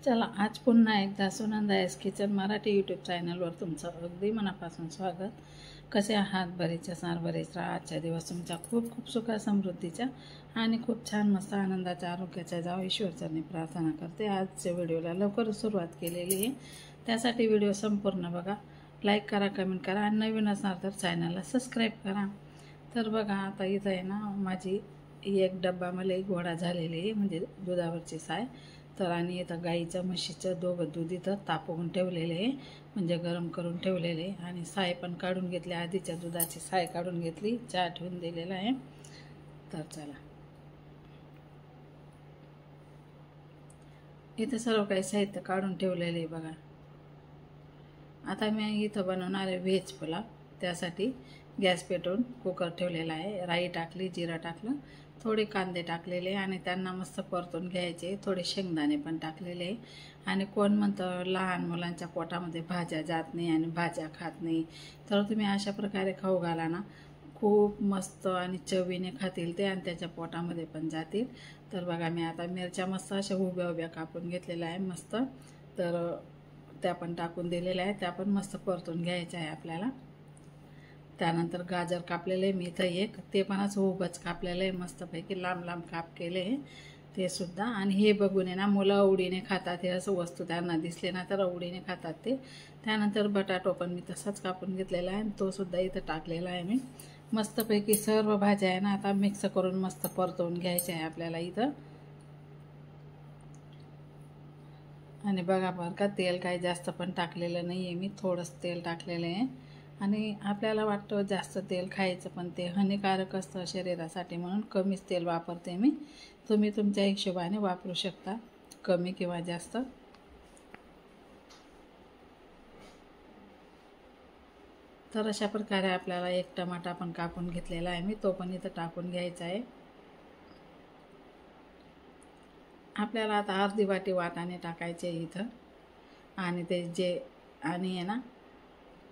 चला, आज पुन्हा एकदा Sunanda S kitchen Marathi YouTube चॅनलवर तुमचं अगदी मनापासून स्वागत. कसे आहात? बरेच असणार, बरेच राहा. आजच्या दिवस तुमच्या खूप खूप सुखा समृद्धीच्या आणि खूप छान मस्त आनंदाच्या आरोग्याच्या जावं ईश्वरचरणी प्रार्थना करते. आजच्या व्हिडिओला लवकरच सुरुवात केलेली आहे, त्यासाठी व्हिडिओ संपूर्ण बघा, लाईक करा, कमेंट करा आणि नवीन असणार तर चॅनलला सबस्क्राईब करा. तर बघा, आता इथं आहे ना माझी एक डब्बा मला एक घोडा झालेली आहे, म्हणजे दुधावरची साय. तर आणि इथं गाईचं म्हशीचं दोघं दूध इथं तापवून ठेवलेले आहे, म्हणजे गरम करून ठेवलेले. आणि साय पण काढून घेतली, आधीच्या दुधाची साय काढून घेतली, चहा ठेवून दिलेला आहे. तर चला, इथं सर्व काही साहित्य काढून ठेवलेले आहे बघा. आता मी इथं बनवणार आहे व्हेज पुलाव. त्यासाठी गॅस पेटवून कुकर ठेवलेला आहे. राई टाकली, जिरा टाकलं, थोडे कांदे टाकलेले आणि त्यांना मस्त परतून घ्यायचे. थोडे शेंगदाणे पण टाकलेले. आणि कोण म्हणतं लहान मुलांच्या पोटामध्ये भाज्या जात नाही आणि भाज्या खात नाही, तर तुम्ही अशा प्रकारे खाऊ घाला ना, खूप मस्त आणि चवीने खातील ते आणि त्याच्या पोटामध्ये पण जातील. तर बघा, मी आता मिरच्या मस्त अशा उभ्या उभ्या कापून घेतलेल्या आहे मस्त. तर त्या पण टाकून दिलेल्या आहे, त्या पण मस्त परतून घ्यायच्या आहे आपल्याला. त्यानंतर गाजर कापलेले मी इथं एक, ते पण असं उभंच कापलेलं आहे, मस्तपैकी लांब लांब काप केले ते सुद्धा. आणि हे बघून आहे ना मुलं आवडीने खातात, हे असं वस्तू त्यांना दिसले ना तर आवडीने खातात ते. त्यानंतर बटाटो पण मी तसाच कापून घेतलेला आहे, तो सुद्धा इथं टाकलेला आहे मी. मस्तपैकी सर्व भाज्या आहे ना आता मिक्स करून मस्त परतवून घ्यायच्या आहे आपल्याला इथं. आणि बघा बरं का, तेल काही जास्त पण टाकलेलं नाही आहे मी, थोडंच तेल टाकलेलं आहे. आणि आपल्याला वाटतं जास्त तेल खायचं, पण ते हानिकारक असतं शरीरासाठी, म्हणून कमीच तेल वापरते मी. तुम्ही तुमच्या हिशोबाने वापरू शकता, कमी किंवा जास्त. तर अशा प्रकारे आपल्याला एक टमाटा पण कापून घेतलेला आहे मी, तो पण इथं टाकून घ्यायचा आहे. आपल्याला आता अर्धी वाटी वाटाणे टाकायचे इथं. आणि ते जे आणि आहे ना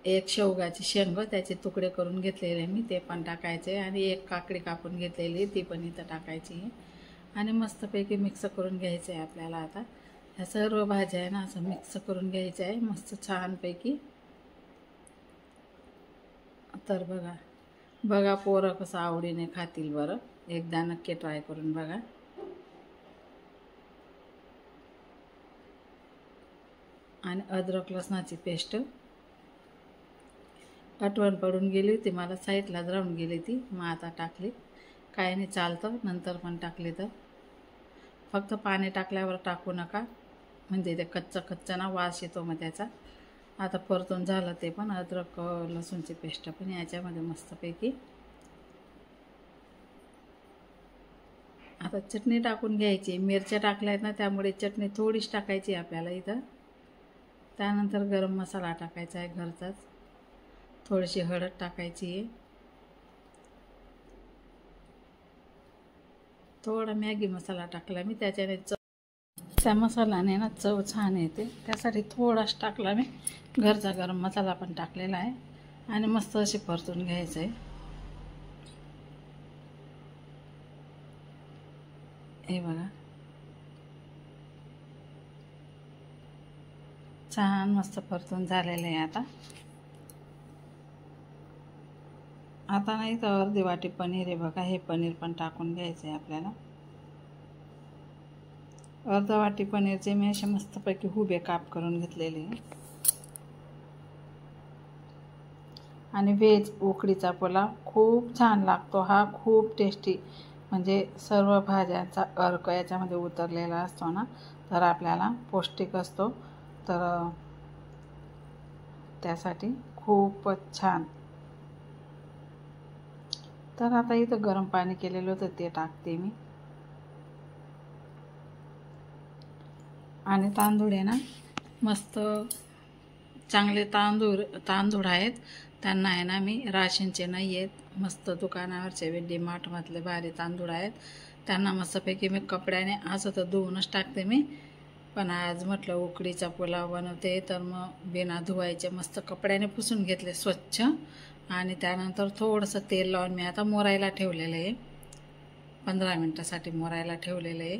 एक शेवगाची शेंग त्याचे तुकडे करून घेतलेले मी, ते पण टाकायचे. आणि एक काकडी कापून घेतलेली, ती पण इथं टाकायची. आणि मस्तपैकी मिक्स करून घ्यायचं आहे आपल्याला. आता ह्या सर्व भाज्या आहे ना असं मिक्स करून घ्यायचं आहे मस्त छानपैकी. तर बघा बघा, पोरं कसं आवडीने खातील बरं, एकदा नक्की ट्राय करून बघा. आणि अद्रक लसणाची पेस्ट आठवण पडून गेली होती मला, साईडलाच राहून गेली ती, मग आता टाकली. काय नाही, चालतं, नंतर पण टाकली तर. फक्त पाणी टाकल्यावर टाकू नका, म्हणजे ते कच्चा ना वास येतो मग त्याचा. आता परतून झालं ते पण, अद्रक लसूणची पेस्ट पण याच्यामध्ये मस्तपैकी. आता चटणी टाकून घ्यायची, मिरच्या टाकल्या आहेत ना त्यामुळे चटणी थोडीच टाकायची आपल्याला इथं. त्यानंतर गरम मसाला टाकायचा आहे घरचाच, थोडीशी हळद टाकायची आहे, थोडा मॅगी मसाला टाकला मी, त्याच्याने त्या मसाल्याने ना चव छान येते, त्यासाठी थोडाच टाकला मी. घरचा गरम मसाला पण टाकलेला आहे. आणि मस्त असे परतून घ्यायचं आहे. हे बघा, छान मस्त परतून झालेलं आहे. आता नाही तर अर्धी वाटी पनीर आहे बघा, हे पनीर पण टाकून घ्यायचं आहे आपल्याला. अर्धा वाटी पनीरचे मी असे मस्तपैकी उभे काप करून घेतलेले. आणि व्हेज उकडीचा पुलाव खूप छान लागतो हा, खूप टेस्टी, म्हणजे सर्व भाज्यांचा अर्क याच्यामध्ये उतरलेला असतो ना, तर आपल्याला पौष्टिक असतो, तर त्यासाठी खूपच छान. तर आता इथं गरम पाणी केलेलं होतं ते टाकते मी. आणि तांदूळ आहे ना मस्त चांगले तांदूळ आहेत, त्यांना आहे ना मी राशनचे नाही आहेत, मस्त दुकानावरचे डीमार्टमधले भारी तांदूळ आहेत, त्यांना मस्तपैकी मी कपड्याने असं तर धुवूनच टाकते मी. पण आज म्हटलं उकडीचा पुलाव बनवते, तर मग बिना धुवायचे मस्त कपड्याने पुसून घेतले स्वच्छ. आणि त्यानंतर थोडंसं तेल लावून मी आता मोरायला ठेवलेलं आहे, 15 मिनटासाठी मोरायला ठेवलेलं आहे.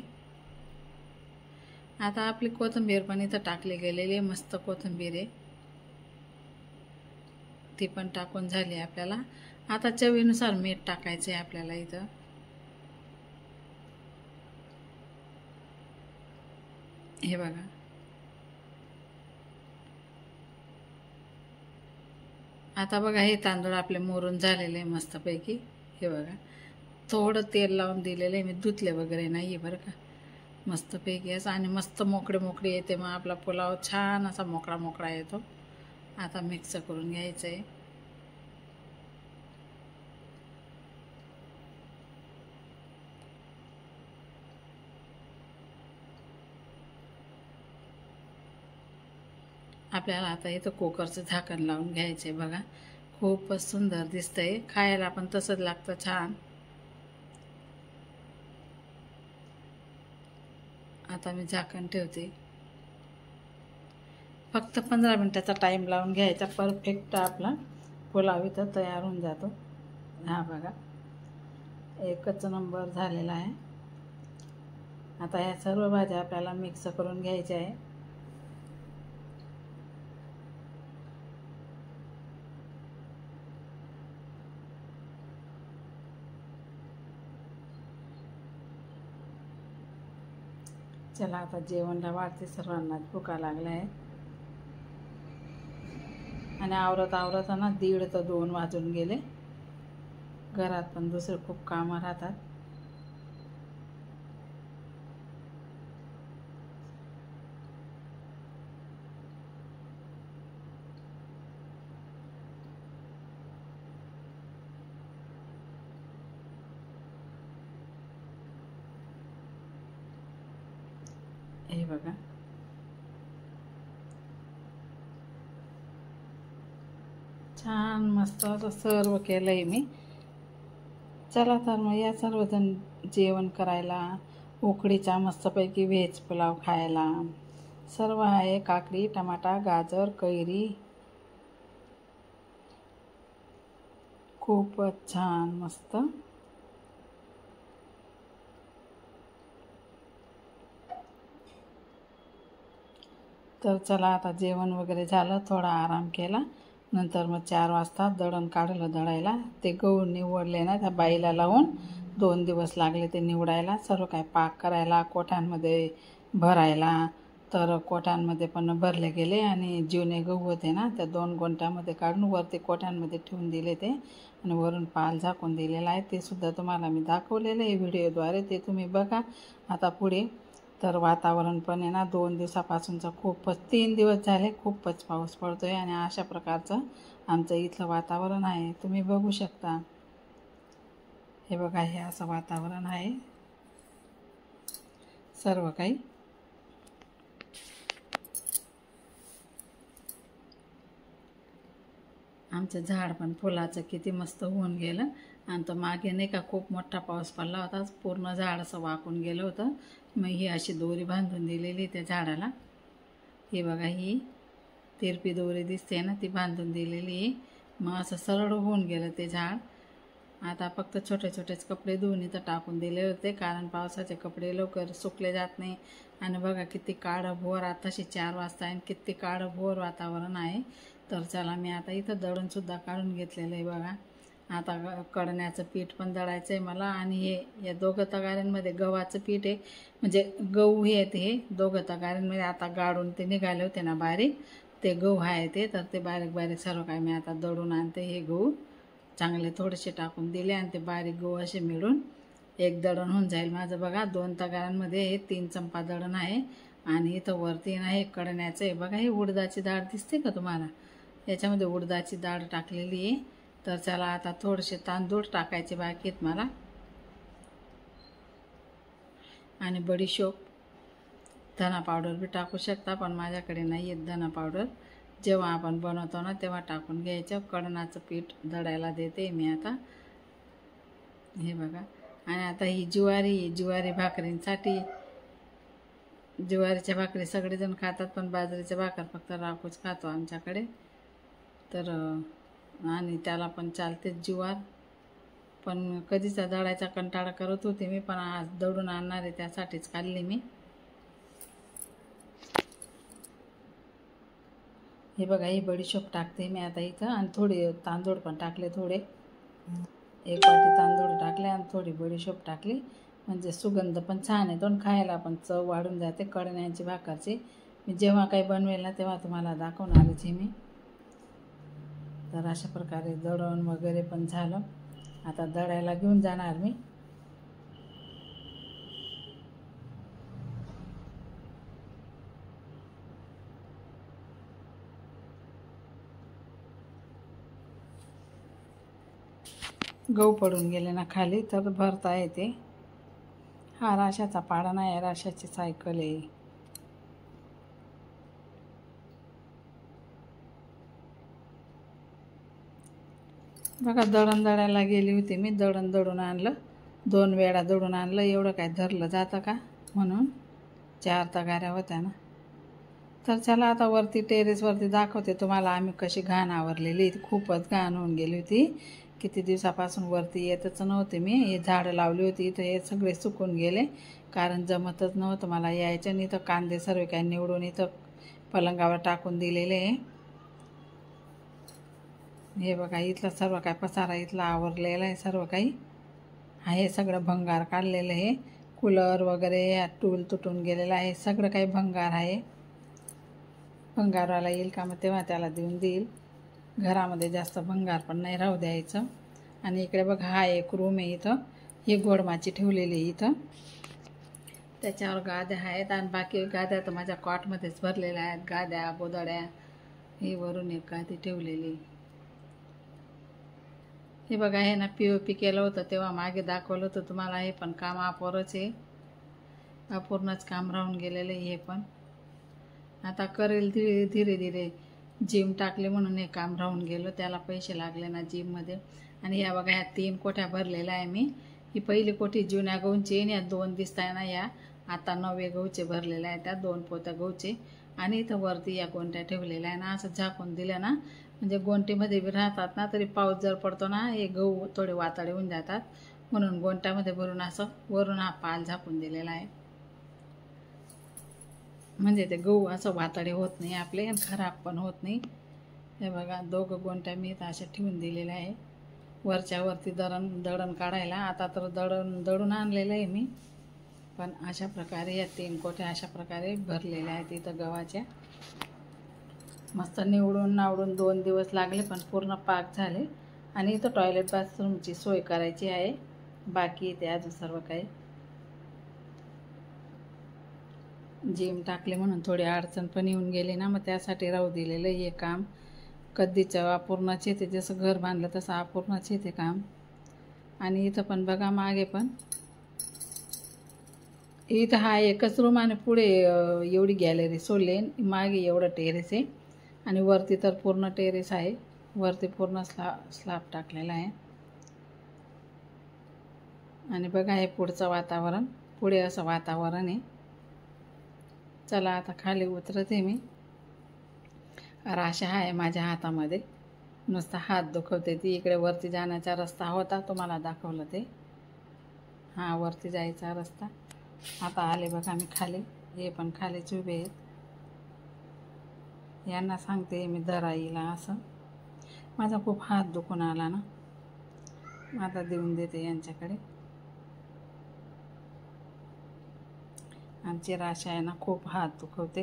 आता आपली कोथिंबीर पण इथं टाकली गेलेली आहे, मस्त कोथिंबीर आहे, ती पण टाकून झाली आपल्याला. आता चवीनुसार मीठ टाकायचं आहे आपल्याला इथं. हे बघा, आता बघा हे तांदूळ आपले मोरून झालेले आहे मस्तपैकी. हे बघा, थोडं तेल लावून दिलेलं आहे मी, धुतले वगैरे नाही आहे बरं का. मस्तपैकी असं आणि मस्त मोकळे मोकळे येते, मग आपला पुलाव छान असा मोकळा मोकळा येतो. आता मिक्स करून घ्यायचं आहे. आपल्याला आता इथं कुकरचं झाकण लावून घ्यायचं आहे बघा. खूपच सुंदर दिसतंय, खायला पण तसंच लागतं छान. आता मी झाकण ठेवते. फक्त 15 मिनिटाचा टाईम लावून घ्यायचा, परफेक्ट आपला पुलाव इथं तयार होऊन जातो. हा बघा, एकच नंबर झालेला आहे. आता ह्या सर्व भाज्या आपल्याला मिक्स करून घ्यायच्या आहे. चला आता जेवणला वाढते, सर्वांना भुका लागला आहे. आणि आवरत आवरताना 1:30 ते 2 वाजून गेले. घरात पण दुसरे खूप कामं राहतात. हे बघा, छान मस्त असं सर्व केलं आहे मी. चला तर मग या सर्वजण जेवण करायला, उकडीचा मस्तपैकी व्हेज पुलाव खायला. सर्व आहे, काकडी, टमाटा, गाजर, कैरी. खूपच छान मस्त. तर चला आता जेवण वगैरे झालं, थोडा आराम केला. नंतर मग 4 वाजता दळण काढलं दळायला. ते गहू निवडले ना त्या बाईला लावून, 2 दिवस लागले ते निवडायला. सर्व काय पाक करायला, कोठांमध्ये भरायला. तर कोठांमध्ये पण भरले गेले आणि जुने गहू होते ना, त्या 2 गोंट्यामध्ये काढून वरती कोठांमध्ये ठेवून दिले ते, आणि वरून पाल झाकून दिलेला आहे. ते सुद्धा तुम्हाला मी दाखवलेलं आहे व्हिडिओद्वारे, ते तुम्ही बघा आता पुढे. तर वातावरण पण आहे ना 2 दिवसापासूनचं खूपच, 3 दिवस झाले खूपच पाऊस पडतो आहे. आणि अशा प्रकारचं आमचं इथलं वातावरण आहे, तुम्ही बघू शकता. हे बघा, हे असं वातावरण आहे सर्व काही. आमचं झाड पण फुलाचं किती मस्त होऊन गेलं. आणि तो मागे नाही का खूप मोठा पाऊस पडला होता, पूर्ण झाड असं वाकून गेलं होतं. मग ही अशी दोरी बांधून दिलेली त्या झाडाला. ही बघा, ही तिरपी दोरी दिसते ना, ती बांधून दिलेली आहे. मग असं सरळ होऊन गेलं ते झाड. आता फक्त छोटे छोटेच कपडे धुवून इथं टाकून दिले होते, कारण पावसाचे कपडे लवकर सुकले जात नाही. आणि बघा किती काळभोर, आताशी 4 वाजता आहे, किती काळभोर वातावरण आहे. तर चला, मी आता इथं दळणसुद्धा काढून घेतलेलं आहे बघा. आता कडण्याचं पीठ पण दळायचं आहे मला. आणि हे या 2 तगाऱ्यांमध्ये गव्हाचं पीठ आहे, म्हणजे गहू हे आहेत, हे 2 तगाऱ्यांमध्ये आता गाडून ते निघाले होते ना बारीक, ते गहू आहे ते. तर ते बारीक बारीक सर्व काय मी आता दळून आणते. हे गहू चांगले थोडेसे टाकून दिले आणि ते बारीक गहू असे मिळून एक दळण होऊन जाईल माझं. बघा 2 तगाऱ्यांमध्ये हे 3 चंपा दळण आहे. आणि इथं वरती ना हे कडण्याचं आहे बघा. हे उडदाची डाळ दिसते का तुम्हाला, याच्यामध्ये उडदाची डाळ टाकलेली आहे. तर चला आता थोडेसे तांदूळ टाकायचे बाकी आहेत मला. आणि बडीशोप, धना पावडर बी टाकू शकता, पण माझ्याकडे नाही आहेत धना पावडर. जेव्हा आपण बनवतो ना तेव्हा टाकून घ्यायचं. कडणाचं पीठ दळायला देते मी आता. हे बघा, आणि आता ही ज्वारी भाकरींसाठी, ज्वारीच्या भाकरी सगळेजण खातात, पण बाजरीच्या भाकर फक्त राखूच खातो आमच्याकडे. तर आणि त्याला पण चालतेच ज्वार. पण कधीचा दळायचा कंटाळा करत होते मी, पण आज दळून आणणार आहे त्यासाठीच खाल्ली मी. हे बघा, ही बडीशोप टाकते मी आता इथं, आणि थोडे तांदूळ पण टाकले, थोडे 1 वाटी तांदूळ टाकले आणि थोडी बडीशोप टाकली, म्हणजे सुगंध पण छान येतो आणि खायला पण चव वाढून जाते कणयांची भाकरची. मी जेव्हा काही बनवेल ना तेव्हा तुम्हाला दाखवणारच आहे मी. तर अशा प्रकारे दळण वगैरे पण झालं, आता दळायला घेऊन जाणार मी. गहू पडून गेले ना खाली तर भरता येते. हा राशाचा पाडा नाही, राशाची सायकल आहे. बघा, दळण दळायला गेली होती मी, दळण दळून आणलं, 2 वेळा दळून आणलं. एवढं काय धरलं जातं का म्हणून 4 तगाऱ्या होत्या ना. तर चला आता वरती टेरेसवरती दाखवते तुम्हाला आम्ही कशी घाण आवरलेली. खूपच घाण होऊन गेली होती, किती दिवसापासून वरती येतच नव्हते मी. हे झाडं लावली होती इथं, हे सगळे सुकून गेले कारण जमतच नव्हतं मला यायचं. आणि इथं कांदे सर्व काही निवडून इथं पलंगावर टाकून दिलेले आहे. हे बघा, इथलं सर्व काय पसारा इथला आवरलेला आहे, सर्व काही आहे. सगळं भंगार काढलेलं आहे, कूलर वगैरे टूल तुटून गेलेलं आहे, सगळं काही भंगार आहे. भंगारवाला येईल का मग तेव्हा त्याला देऊन देईल. घरामध्ये जास्त भंगार पण नाही राहू द्यायचं. आणि इकडे बघा, हा एक रूम आहे इथं, ही गोडमाची ठेवलेली आहे इथं, त्याच्यावर गाद्या आहेत. आणि बाकी गाद्या तर माझ्या कॉटमध्येच भरलेल्या आहेत, गाद्या गोदड्या. ही वरून एक गादी ठेवलेली. हे बघा, हे ना POP केलं होतं तेव्हा मागे दाखवलं होतं तुम्हाला. हे पण काम अपूर्णच आहे, अपूर्णच काम राहून गेलेलं आहे हे पण. आता करेल धीरे धीरे धीरे. जिम टाकले म्हणून हे काम राहून गेलं, त्याला पैसे लागले ना जिममध्ये. आणि या बघा, ह्या 3 कोठ्या भरलेल्या आहे मी. ही पहिली कोठी जुन्या गहूची आहे, या 2 दिसताय ना या आता नवे गहूचे भरलेल्या आहेत, त्या 2 पोत्या गहूचे. आणि इथं वरती या गोंट्या ठेवलेल्या आहे ना. असं झाकून दिलं ना म्हणजे गोंटीमध्ये बी राहतात ना, तरी पाऊस जर पडतो ना हे गहू थोडे वाताडे होऊन जातात, म्हणून गोंट्यामध्ये भरून असं वरून हा पाल झाकून दिलेला आहे. म्हणजे ते गहू असं वाताडे होत नाही आपले आणि खराब पण होत नाही. हे बघा, 2 गोंट्या मी इथं अशा ठेवून दिलेल्या आहे वरच्यावरती दळण काढायला. आता तर दळून आणलेलं आहे मी, पण अशा प्रकारे या 3 कोठ्या अशा प्रकारे भरलेल्या आहेत इथं गव्हाच्या. मस्त निवडून नावडून 2 दिवस लागले, पण पूर्ण पाक झाले. आणि इथं टॉयलेट बाथरूमची सोय करायची आहे, बाकी इथे अजून सर्व काही. जिम टाकले म्हणून थोडी अडचण पण येऊन गेली ना, मग त्यासाठी राहू दिलेलं हे काम. कधीचं अपूर्णच येते, जसं घर बांधलं तसं अपूर्णच येते काम. आणि इथं पण बघा, मागे पण इथं हा एकच रूम आणि पुढे एवढी गॅलरी सोडले, मागे एवढं टेरेस आहे. आणि वरती तर पूर्ण टेरेस आहे, वरती पूर्ण स्लॅब टाकलेला आहे. आणि बघा, हे पुढचं वातावरण, पुढे असं वातावरण आहे. चला आता खाली उतरते मी. राशा आहे माझ्या हातामध्ये, नुसता हात दुखवते ती. इकडे वरती जाण्याचा रस्ता होता, तुम्हाला दाखवलं ते, हा वरती जायचा रस्ता. आता आले बघा मी खाली, हे पण खालीच उभे आहेत. यांना सांगते मी धराईला असं. माझा खूप हात दुखून आला ना, आता देऊन देते यांच्याकडे. आमची राशा आहे ना, खूप हात दुखवते.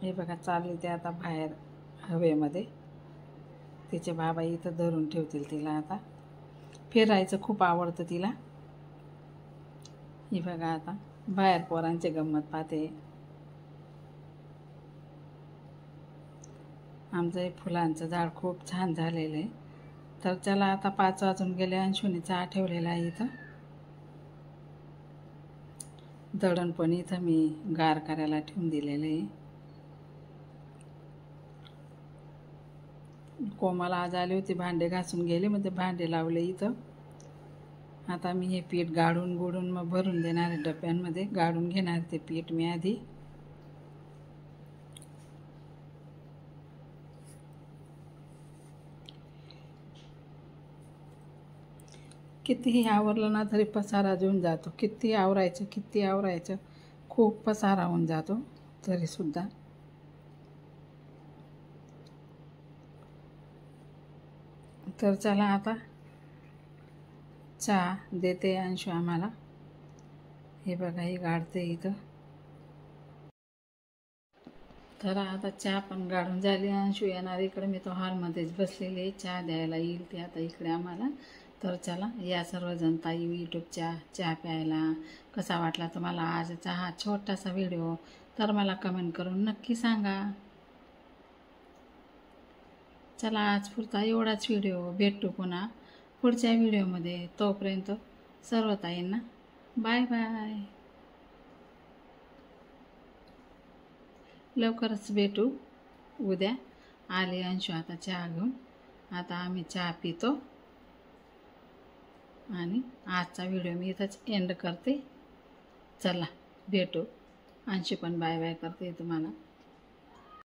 हे बघा, चालली ते आता बाहेर हवेमध्ये. तिचे बाबा इथं धरून ठेवतील तिला. आता फिरायचं खूप आवडतं तिला. ही बघा, आता बाहेर पोरांचे गंमत पाहते. आमचं हे फुलांचं झाड खूप छान झालेलं आहे. तर चला आता 5 वाजून गेले. अंशुने चहा ठेवलेला आहे इथं. दळण पण इथं मी गार करायला ठेवून दिलेलं आहे. कोमल आज आली होती, भांडे घासून गेले, मग ते भांडे लावले इथं. आता मी हे पीठ गाळून गुडून मग भरून देणार आहे डब्यांमध्ये. गाळून घेणार ते पीठ मी आधी. कितीही आवरलं ना तरी पसारा देऊन जातो. किती आवरायचं खूप पसारा होऊन जातो तरीसुद्धा. तर चला आता चहा देते अंशू आम्हाला. हे बघा ही गाळते इथं. तर आता चहा पण गाळून झाली. अंशू येणार इकडे, मी तो हॉलमध्येच बसलेले, चहा द्यायला येईल ते आता इकडे आम्हाला. तर चला या सर्वजण ताई यूट्यूबच्या चहा प्यायला. कसा वाटला तुम्हाला आजचा हा छोटासा व्हिडिओ तर मला कमेंट करून नक्की सांगा. चला आज पुरता एवढाच व्हिडिओ. भेटू पुन्हा पुढच्या व्हिडिओमध्ये. तोपर्यंत सर्व ताईंना बाय बाय. लवकरच भेटू. उद्या आले अंशू आता चहा घेऊन. आता आम्ही चहा पितो आणि आजचा व्हिडिओ मी इथंच एंड करते. चला भेटू. अंशू पण बाय बाय करते तुम्हाला.